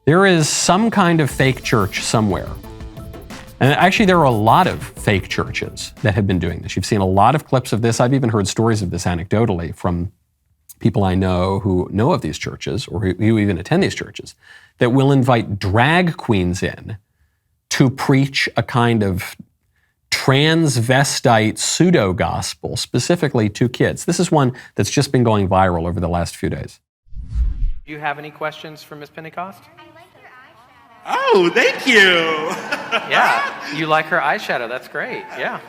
There is some kind of fake church somewhere. And actually, there are a lot of fake churches that have been doing this. You've seen a lot of clips of this. I've even heard stories of this anecdotally from people I know who know of these churches or who even attend these churches, that will invite drag queens in to preach a kind of transvestite pseudo-gospel, specifically to kids. This is one that's just been going viral over the last few days. Do you have any questions for Miss Pentecost? Oh, thank you. Yeah, you like her eyeshadow. That's great. Yeah.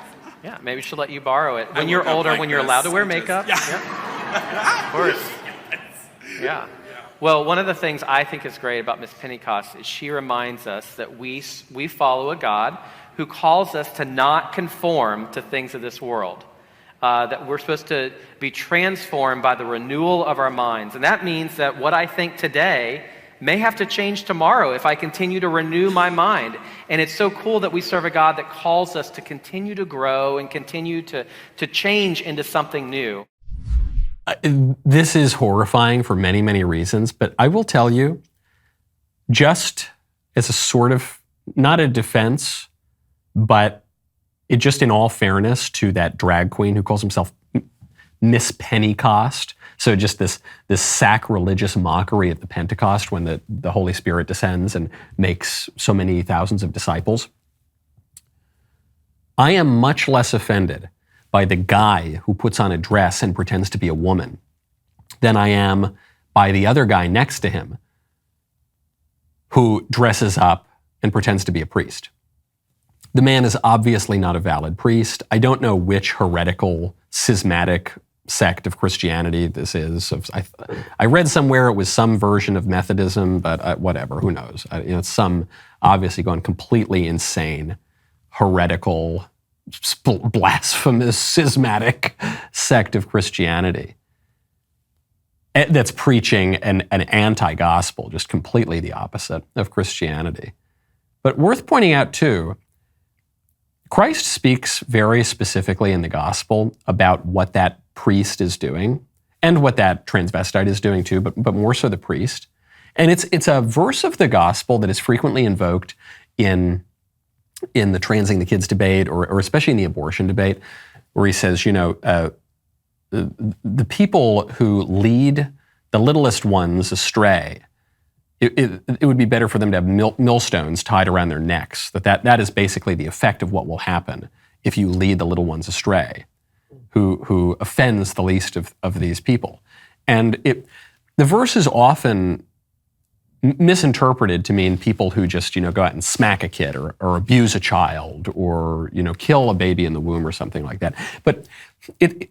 Yeah, maybe she'll let you borrow it. When you're older, when you're allowed to wear makeup. Yeah. Of course. Yeah. Well, one of the things I think is great about Miss Pentecost is she reminds us that we follow a God who calls us to not conform to things of this world. That we're supposed to be transformed by the renewal of our minds. And that means that what I think today may have to change tomorrow if I continue to renew my mind. And it's so cool that we serve a God that calls us to continue to grow and continue to change into something new. This is horrifying for many, many reasons, but I will tell you, just as a sort of, not a defense, but it just in all fairness to that drag queen who calls himself Miss Pentecost. So just this sacrilegious mockery at the Pentecost when the Holy Spirit descends and makes so many thousands of disciples. I am much less offended by the guy who puts on a dress and pretends to be a woman than I am by the other guy next to him who dresses up and pretends to be a priest. The man is obviously not a valid priest. I don't know which heretical, schismatic sect of Christianity this is. I read somewhere it was some version of Methodism, but whatever, who knows? It's some obviously gone completely insane, heretical, blasphemous, schismatic sect of Christianity that's preaching an anti-gospel, just completely the opposite of Christianity. But worth pointing out too, Christ speaks very specifically in the gospel about what that priest is doing and what that transvestite is doing too, but more so the priest. And it's a verse of the gospel that is frequently invoked in the transing the kids debate or especially in the abortion debate, where he says, the people who lead the littlest ones astray, it would be better for them to have millstones tied around their necks. That is basically the effect of what will happen if you lead the little ones astray, who offends the least of these people. And the verse is often misinterpreted to mean people who just go out and smack a kid or abuse a child or kill a baby in the womb or something like that. But the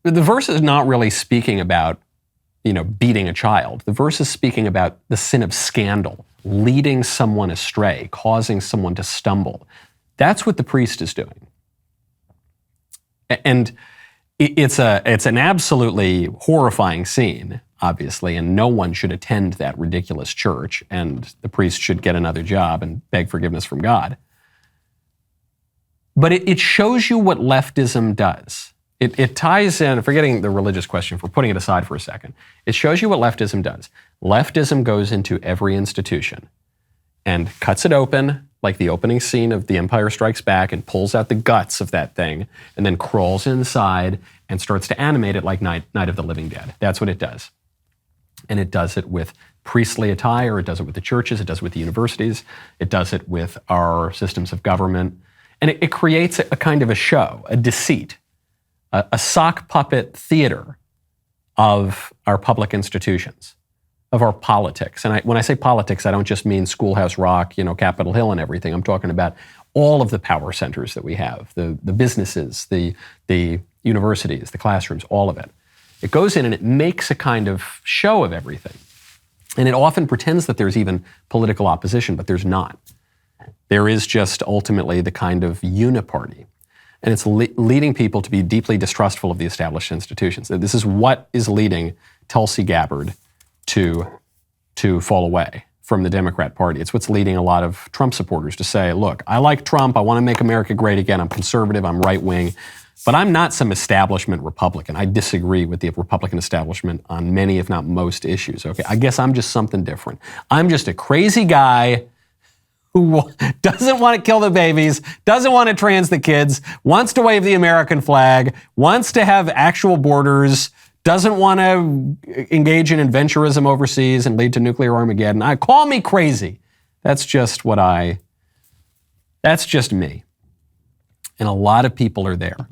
verse is not really speaking about beating a child. The verse is speaking about the sin of scandal, leading someone astray, causing someone to stumble. That's what the priest is doing. And it's an absolutely horrifying scene, obviously, and no one should attend that ridiculous church, and the priest should get another job and beg forgiveness from God. But it shows you what leftism does. It ties in, forgetting the religious question, for putting it aside for a second, it shows you what leftism does. Leftism goes into every institution and cuts it open, like the opening scene of The Empire Strikes Back, and pulls out the guts of that thing, and then crawls inside and starts to animate it like Night of the Living Dead. That's what it does. And it does it with priestly attire, it does it with the churches, it does it with the universities, it does it with our systems of government. And it creates a kind of a show, a deceit, a sock puppet theater of our public institutions, of our politics. And when I say politics, I don't just mean Schoolhouse Rock, Capitol Hill and everything. I'm talking about all of the power centers that we have, the businesses, the universities, the classrooms, all of it. It goes in and it makes a kind of show of everything. And it often pretends that there's even political opposition, but there's not. There is just ultimately the kind of uniparty. And it's leading people to be deeply distrustful of the established institutions. This is what is leading Tulsi Gabbard to fall away from the Democrat Party. It's what's leading a lot of Trump supporters to say, look, I like Trump, I want to make America great again, I'm conservative, I'm right-wing, But I'm not some establishment Republican. I disagree with the Republican establishment on many, if not most, issues. Okay, I guess I'm just something different. I'm just a crazy guy who doesn't want to kill the babies, doesn't want to trans the kids, wants to wave the American flag, wants to have actual borders, doesn't want to engage in adventurism overseas and lead to nuclear Armageddon. Call me crazy. That's just me. And a lot of people are there.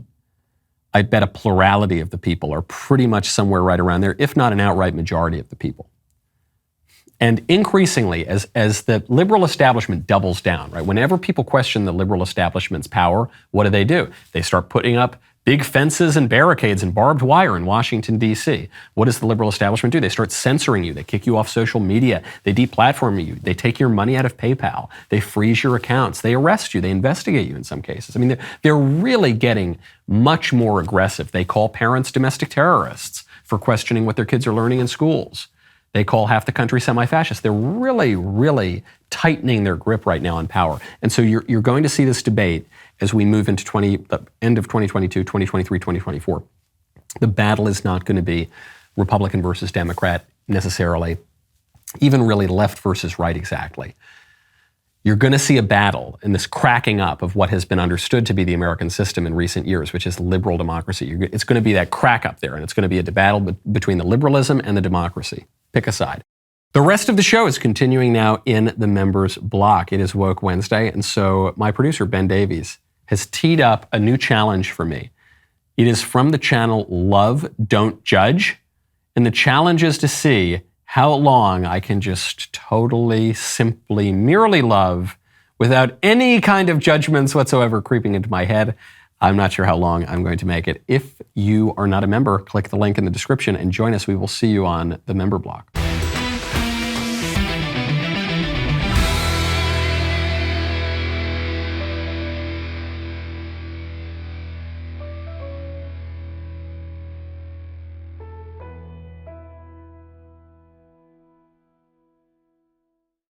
I bet a plurality of the people are pretty much somewhere right around there, if not an outright majority of the people. And increasingly, as the liberal establishment doubles down, right? Whenever people question the liberal establishment's power, what do? They start putting up big fences and barricades and barbed wire in Washington, D.C. What does the liberal establishment do? They start censoring you. They kick you off social media. They deplatform you. They take your money out of PayPal. They freeze your accounts. They arrest you. They investigate you in some cases. I mean, they're really getting much more aggressive. They call parents domestic terrorists for questioning what their kids are learning in schools. They call half the country semi-fascist. They're really, really tightening their grip right now on power. And so you're going to see this debate as we move into the end of 2022, 2023, 2024. The battle is not going to be Republican versus Democrat necessarily, even really left versus right exactly. You're going to see a battle in this cracking up of what has been understood to be the American system in recent years, which is liberal democracy. It's going to be that crack up there, and it's going to be a battle between the liberalism and the democracy. Pick a side. The rest of the show is continuing now in the members block. It is Woke Wednesday, and so my producer, Ben Davies, has teed up a new challenge for me. It is from the channel Love, Don't Judge, and the challenge is to see how long I can just totally, simply, merely love without any kind of judgments whatsoever creeping into my head. I'm not sure how long I'm going to make it. If you are not a member, click the link in the description and join us. We will see you on the member block.